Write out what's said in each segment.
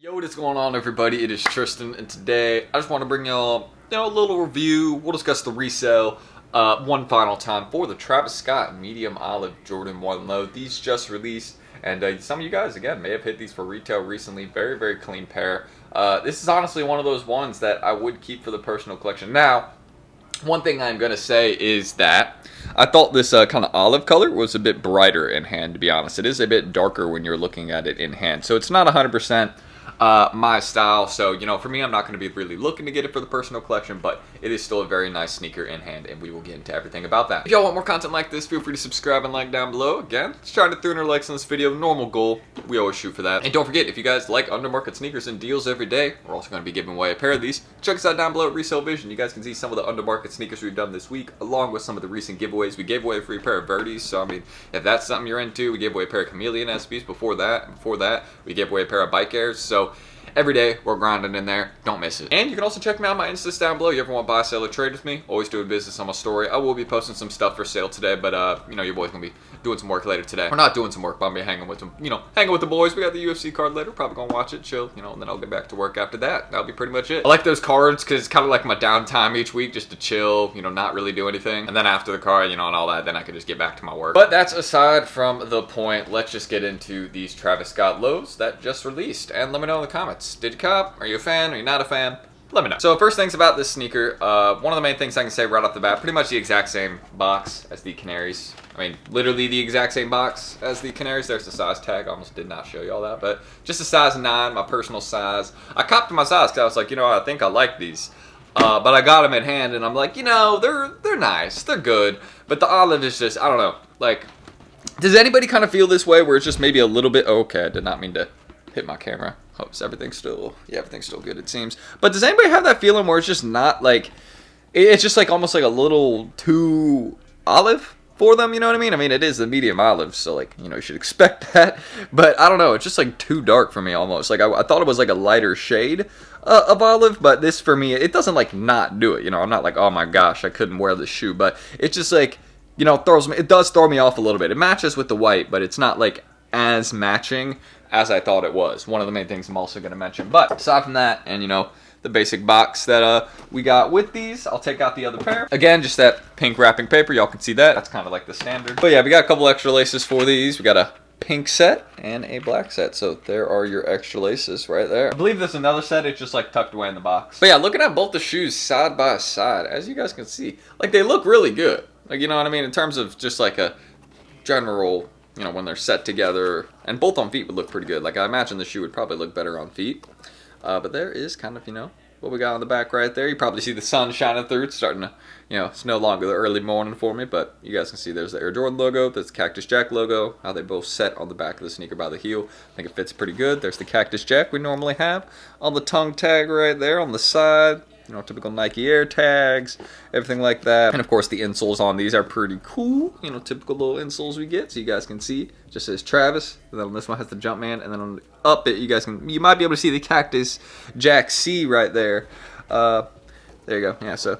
Yo, what is going on, everybody? It is Tristan, and today I just want to bring y'all, a little review. We'll discuss the resale one final time for the Travis Scott medium olive Jordan 1 low. These just released, and some of you guys, again, may have hit these for retail recently. Very, very clean pair. This is honestly one of those ones that I would keep for the personal collection. Now, one thing I'm going to say is that I thought this kind of olive color was a bit brighter in hand, to be honest. It is a bit darker when you're looking at it in hand, so it's not 100% my style. So, for me, I'm not going to be really looking to get it for the personal collection, but it is still a very nice sneaker in hand, and we will get into everything about that. If y'all want more content like this, feel free to subscribe and like down below. Again, just trying to 300 likes on this video, normal goal. We always shoot for that. And don't forget, if you guys like undermarket sneakers and deals every day, we're also going to be giving away a pair of these. Check us out down below at Resell Vision. You guys can see some of the undermarket sneakers we've done this week, along with some of the recent giveaways. We gave away a free pair of Verdes, so I mean, if that's something you're into, we gave away a pair of Chameleon SBs before that. We gave away a pair of Bike Airs. So every day, we're grinding in there. Don't miss it. And you can also check me out on my Instas down below. You ever want to buy, sell, or trade with me? Always doing business on my story. I will be posting some stuff for sale today, but, your boy's going to be doing some work later today. We're not doing some work, but I'm going to be hanging with them. Hanging with the boys. We got the UFC card later. Probably going to watch it, chill, and then I'll get back to work after that. That'll be pretty much it. I like those cards because it's kind of like my downtime each week, just to chill, not really do anything. And then after the card, and all that, then I can just get back to my work. But that's aside from the point. Let's just get into these Travis Scott lows that just released. And let me know in the comments. Did you cop? Are you a fan? Are you not a fan? Let me know. So first things about this sneaker, one of the main things I can say right off the bat, pretty much the exact same box as the Canaries. I mean, literally the exact same box as the Canaries. There's the size tag. I almost did not show you all that, but just a size 9, my personal size. I copped my size because I was like, I think I like these. But I got them in hand, and I'm like, they're nice. They're good. But the olive is just, I don't know. Like, does anybody kind of feel this way where it's just maybe a little bit, okay, I did not mean to hit my camera. Hopes everything's still good, it seems. But does anybody have that feeling where it's just not like, it's just like almost like a little too olive for them, you know what I mean? I mean, it is the medium olive, so like, you should expect that. But I don't know, it's just like too dark for me almost. Like I thought it was like a lighter shade of olive, but this for me, it doesn't like not do it. I'm not like, oh my gosh, I couldn't wear this shoe. But it's just like, it does throw me off a little bit. It matches with the white, but it's not like as matching as I thought it was. One of the main things I'm also going to mention. But aside from that, and the basic box that we got with these, I'll take out the other pair. Again, just that pink wrapping paper. Y'all can see that. That's kind of like the standard. But yeah, we got a couple extra laces for these. We got a pink set and a black set. So there are your extra laces right there. I believe there's another set. It's just like tucked away in the box. But yeah, looking at both the shoes side by side, as you guys can see, like they look really good. Like, you know what I mean? In terms of just like a general, when they're set together, and both on feet would look pretty good. Like, I imagine the shoe would probably look better on feet. But there is kind of, what we got on the back right there. You probably see the sun shining through. It's starting to, it's no longer the early morning for me, but you guys can see there's the Air Jordan logo, there's the Cactus Jack logo, how they both set on the back of the sneaker by the heel. I think it fits pretty good. There's the Cactus Jack we normally have on the tongue tag right there on the side. Typical Nike Air tags, everything like that. And of course, the insoles on these are pretty cool. Typical little insoles we get. So you guys can see, it just says Travis. And then on this one has the Jumpman. And then on up it, you might be able to see the Cactus Jack C right there. There you go. Yeah, so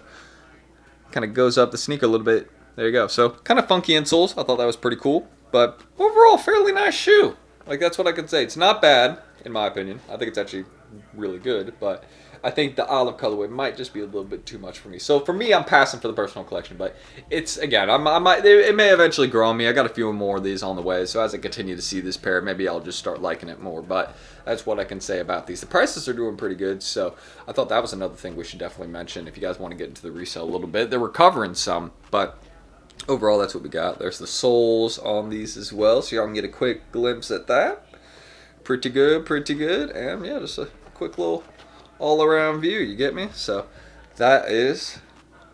kind of goes up the sneaker a little bit. There you go. So kind of funky insoles. I thought that was pretty cool. But overall, fairly nice shoe. Like, that's what I can say. It's not bad, in my opinion. I think it's actually really good, but I think the olive colorway might just be a little bit too much for me. So for me, I'm passing for the personal collection, but it's, again, it may eventually grow on me. I got a few more of these on the way, so as I continue to see this pair, maybe I'll just start liking it more, but that's what I can say about these. The prices are doing pretty good, so I thought that was another thing we should definitely mention if you guys want to get into the resale a little bit. They're recovering some, but overall, that's what we got. There's the soles on these as well, so y'all can get a quick glimpse at that. Pretty good, and yeah, just a quick little all-around view, you get me? So that is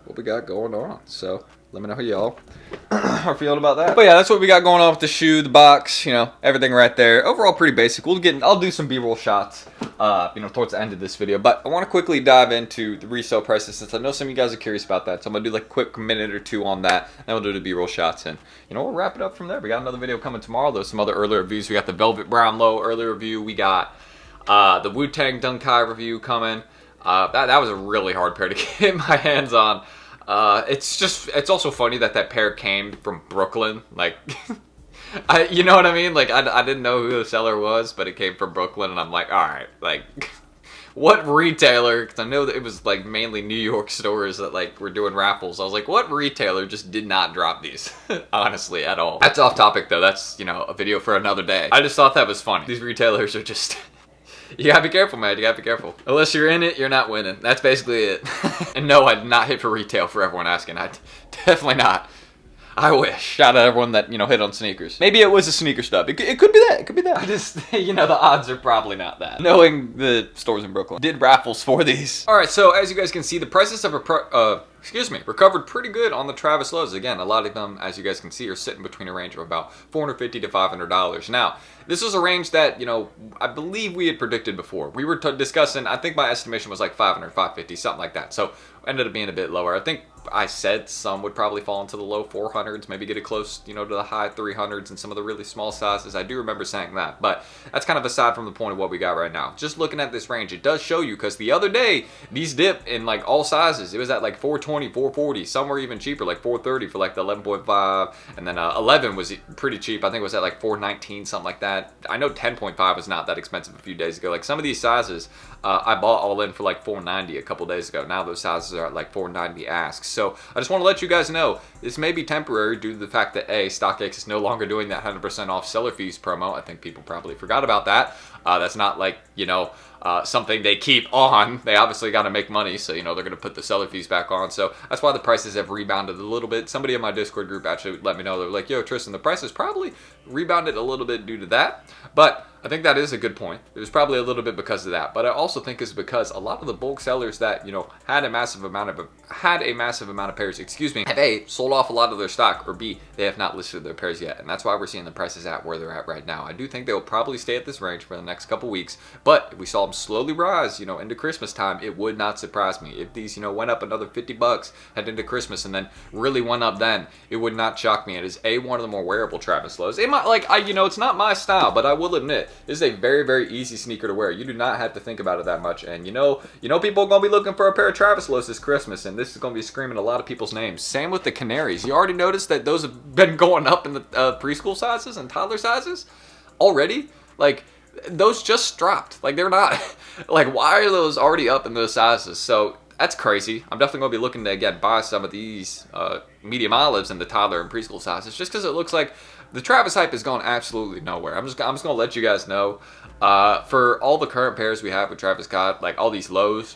what we got going on. So let me know how y'all are feeling about that. But yeah, that's what we got going on with the shoe, the box, everything right there. Overall, pretty basic. I'll do some B-roll shots, towards the end of this video. But I want to quickly dive into the resale prices since I know some of you guys are curious about that. So I'm gonna do like a quick minute or two on that. Then we'll do the B-roll shots, and we'll wrap it up from there. We got another video coming tomorrow. There's some other earlier reviews. We got the Velvet Brown Low earlier review. We got the Wu-Tang Dunkai review coming. That was a really hard pair to get my hands on. It's also funny that pair came from Brooklyn. Like, You know what I mean? Like, I didn't know who the seller was, but it came from Brooklyn, and I'm like, all right, like, what retailer? Because I know that it was like mainly New York stores that like were doing raffles. I was like, what retailer just did not drop these? Honestly, at all. That's off topic though. That's, you know, a video for another day. I just thought that was funny. These retailers are just. You gotta be careful, man. You gotta be careful. Unless you're in it, you're not winning. That's basically it. And no, I did not hit for retail for everyone asking. I definitely not. I wish. Shout out everyone that, you know, hit on sneakers. Maybe it was a sneaker stub. It could be that. It could be that. I just, you know, the odds are probably not that. Knowing the stores in Brooklyn did raffles for these. All right, so as you guys can see, the prices have recovered pretty good on the Travis lows. Again, a lot of them, as you guys can see, are sitting between a range of about $450 to $500. Now, this was a range that, you know, I believe we had predicted before. We were discussing, I think my estimation was like 500, 550, something like that. So ended up being a bit lower. I think I said some would probably fall into the low 400s, maybe get it close, you know, to the high 300s and some of the really small sizes. I do remember saying that, but that's kind of aside from the point of what we got right now. Just looking at this range, it does show you, because the other day, these dip in like all sizes. It was at like 420, 440, some were even cheaper, like 430 for like the 11.5, and then 11 was pretty cheap. I think it was at like 419, something like that. I know 10.5 was not that expensive a few days ago. Like some of these sizes, I bought all in for like 490 a couple days ago. Now those sizes are at like 490 asks. So I just want to let you guys know this may be temporary due to the fact that StockX is no longer doing that 100% off seller fees promo. I think people probably forgot about that. That's not like, you know, something they keep on. They obviously got to make money, so, you know, they're going to put the seller fees back on. So that's why the prices have rebounded a little bit. Somebody in my Discord group actually let me know. They're like, yo, Tristan, the prices probably rebounded a little bit due to that. But I think that is a good point. It was probably a little bit because of that. But I also think it's because a lot of the bulk sellers that, you know, had a massive amount of pairs, have A, sold off a lot of their stock, or B, they have not listed their pairs yet. And that's why we're seeing the prices at where they're at right now. I do think they will probably stay at this range for the next couple weeks. But if we saw them slowly rise, you know, into Christmas time, it would not surprise me. If these, you know, went up another $50 head into Christmas and then really went up then, it would not shock me. It is one of the more wearable Travis lows. It might, you know, it's not my style, but I will admit, this is a very, very easy sneaker to wear. You do not have to think about it that much. And you know people are going to be looking for a pair of Travis lows this Christmas, and this is going to be screaming a lot of people's names. Same with the Canaries. You already noticed that those have been going up in the preschool sizes and toddler sizes already? Like, those just dropped. Like, they're not, like, why are those already up in those sizes? So that's crazy. I'm definitely going to be looking to, again, buy some of these medium olives in the toddler and preschool sizes, just because it looks like the Travis hype is going absolutely nowhere. I'm just going to let you guys know, for all the current pairs we have with Travis Scott, like all these lows,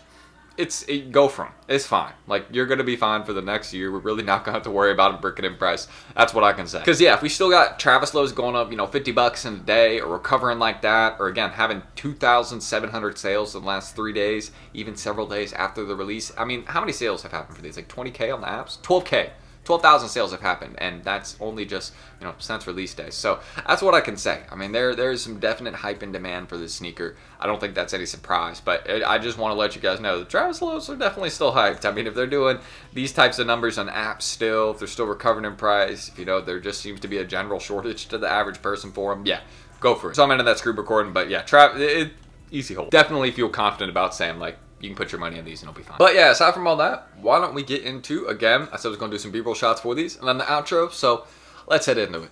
go for them. It's fine. Like, you're going to be fine for the next year. We're really not going to have to worry about them breaking in price. That's what I can say. Because, yeah, if we still got Travis lows going up, you know, $50 in a day, or recovering like that, or, again, having 2,700 sales in the last 3 days, even several days after the release. I mean, how many sales have happened for these? Like 20K on the apps? 12K. 12,000 sales have happened, and that's only just, you know, since release day. So that's what I can say. I mean, there is some definite hype and demand for this sneaker. I don't think that's any surprise, but I just want to let you guys know the Travis lows are definitely still hyped. I mean, if they're doing these types of numbers on apps still, if they're still recovering in price, if, you know, there just seems to be a general shortage to the average person for them, yeah, go for it. So I'm into that screen recording, but yeah, easy hold. Definitely feel confident about saying, like, you can put your money on these and it'll be fine. But yeah, aside from all that, why don't we get into, again, I said I was going to do some B-roll shots for these, and then the outro, so let's head into it.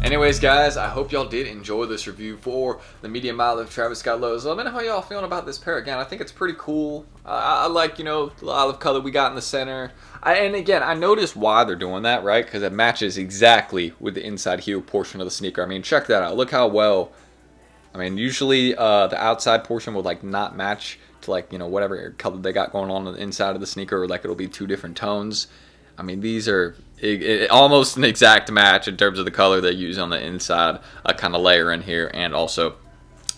Anyways, guys, I hope y'all did enjoy this review for the medium olive Travis Scott lows. Let me know how y'all feeling about this pair. Again, I think it's pretty cool. I like, you know, the olive color we got in the center. And again, I noticed why they're doing that, right? Because it matches exactly with the inside heel portion of the sneaker. I mean, check that out. Look how well. I mean, usually the outside portion would like not match to, like, you know, whatever color they got going on the inside of the sneaker, or like it'll be two different tones. I mean, these are almost an exact match in terms of the color they use on the inside, kind of layer in here, and also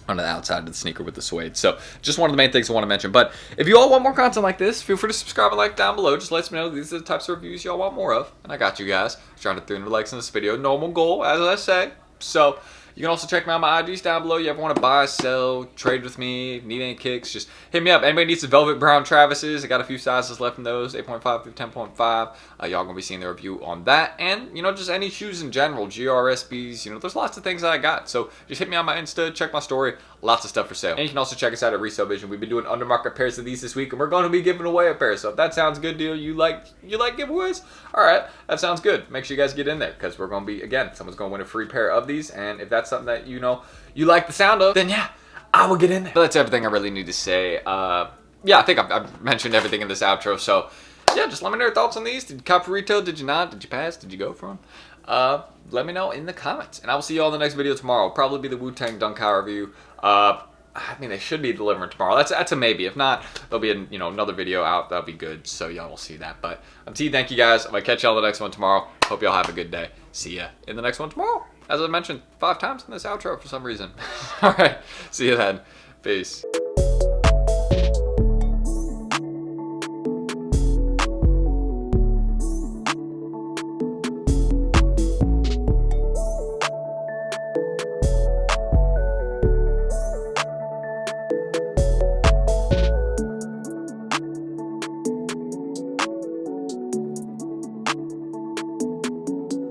on the outside of the sneaker with the suede. So just one of the main things I want to mention. But if you all want more content like this, feel free to subscribe and like down below. Just let me know these are the types of reviews y'all want more of. And I got you guys. Trying to 300 likes in this video. Normal goal, as I say. So you can also check me out my IGs down below. You ever want to buy, sell, trade with me, need any kicks, just hit me up. Anybody needs the Velvet Brown Travises, I got a few sizes left in those, 8.5 through 10.5. Y'all going to be seeing the review on that. And, just any shoes in general, GRSBs, there's lots of things that I got. So just hit me on my Insta, check my story. Lots of stuff for sale. And you can also check us out at Resell Vision. We've been doing undermarket pairs of these this week, and we're going to be giving away a pair. So if that sounds good, deal, you like giveaways? All right, that sounds good. Make sure you guys get in there, because we're going to be, again, someone's going to win a free pair of these. And if that's something that you like the sound of, then yeah, I will get in there. But that's everything I really need to say. Yeah, I think I've mentioned everything in this outro. So yeah, just let me know your thoughts on these. Did you cop retail? Did you not? Did you pass? Did you go for them? Let me know in the comments. And I will see you all in the next video tomorrow. It'll probably be the Wu-Tang Dunk High review. They should be delivering tomorrow. That's a maybe. If not, there'll be another video out. That'll be good. So y'all will see that. But thank you guys. I'm going to catch y'all in the next one tomorrow. Hope y'all have a good day. See ya in the next one tomorrow. As I mentioned 5 times in this outro for some reason. All right. See you then. Peace.